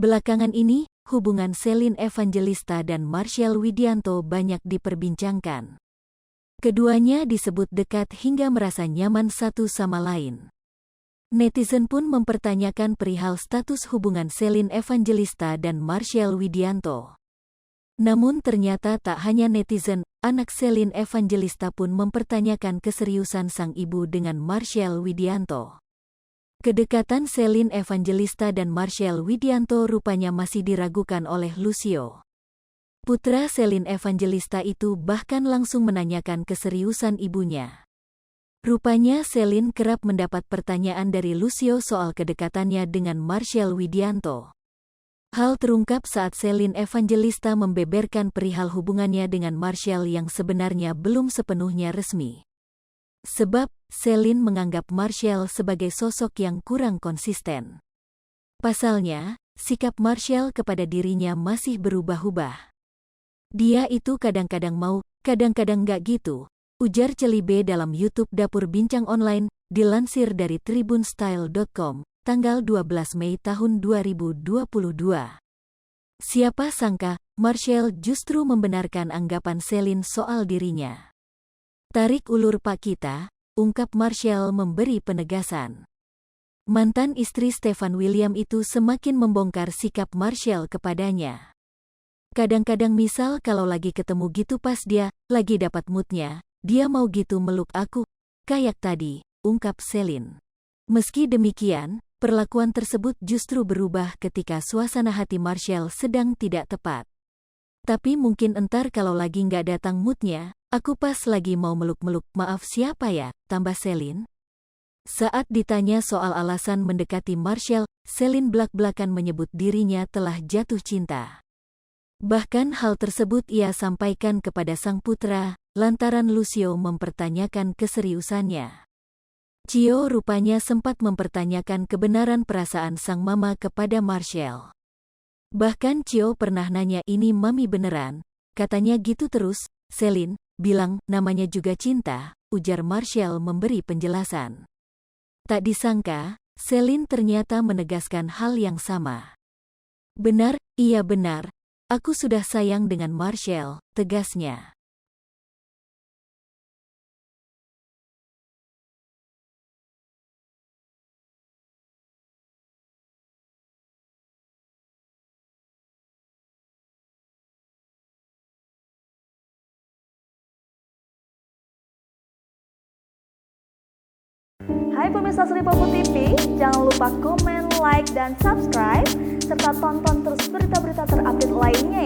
Belakangan ini, hubungan Shelin Evangelista dan Marshell Widianto banyak diperbincangkan. Keduanya disebut dekat hingga merasa nyaman satu sama lain. Netizen pun mempertanyakan perihal status hubungan Shelin Evangelista dan Marshell Widianto. Namun ternyata tak hanya netizen, anak Shelin Evangelista pun mempertanyakan keseriusan sang ibu dengan Marshell Widianto. Kedekatan Shelin Evangelista dan Marshell Widianto rupanya masih diragukan oleh Lucio. Putra Shelin Evangelista itu bahkan langsung menanyakan keseriusan ibunya. Rupanya Shelin kerap mendapat pertanyaan dari Lucio soal kedekatannya dengan Marshell Widianto. Hal terungkap saat Shelin Evangelista membeberkan perihal hubungannya dengan Marshell yang sebenarnya belum sepenuhnya resmi. Sebab, Shelin menganggap Marshell sebagai sosok yang kurang konsisten. Pasalnya, sikap Marshell kepada dirinya masih berubah-ubah. Dia itu kadang-kadang mau, kadang-kadang nggak gitu, ujar Celibe dalam YouTube Dapur Bincang Online, dilansir dari tribunstyle.com. Tanggal 12 Mei tahun 2022. Siapa sangka, Marshell justru membenarkan anggapan Shelin soal dirinya. Tarik ulur Pak kita, ungkap Marshell memberi penegasan. Mantan istri Stefan William itu semakin membongkar sikap Marshell kepadanya. Kadang-kadang misal kalau lagi ketemu gitu pas dia lagi dapat moodnya, dia mau gitu meluk aku, kayak tadi, ungkap Shelin. Meski demikian, perlakuan tersebut justru berubah ketika suasana hati Marshell sedang tidak tepat. Tapi mungkin entar kalau lagi nggak datang moodnya, aku pas lagi mau meluk-meluk, maaf siapa ya, tambah Shelin. Saat ditanya soal alasan mendekati Marshell, Shelin belak-belakan menyebut dirinya telah jatuh cinta. Bahkan hal tersebut ia sampaikan kepada sang putra, lantaran Lucio mempertanyakan keseriusannya. Cio rupanya sempat mempertanyakan kebenaran perasaan sang mama kepada Marshell. Bahkan Cio pernah nanya, ini mami beneran? Katanya gitu terus, Shelin bilang namanya juga cinta, ujar Marshell memberi penjelasan. Tak disangka, Shelin ternyata menegaskan hal yang sama. Benar, iya benar, aku sudah sayang dengan Marshell, tegasnya. Hai pemirsa Sri Popo TV, jangan lupa komen, like, dan subscribe, serta tonton terus berita-berita terupdate lainnya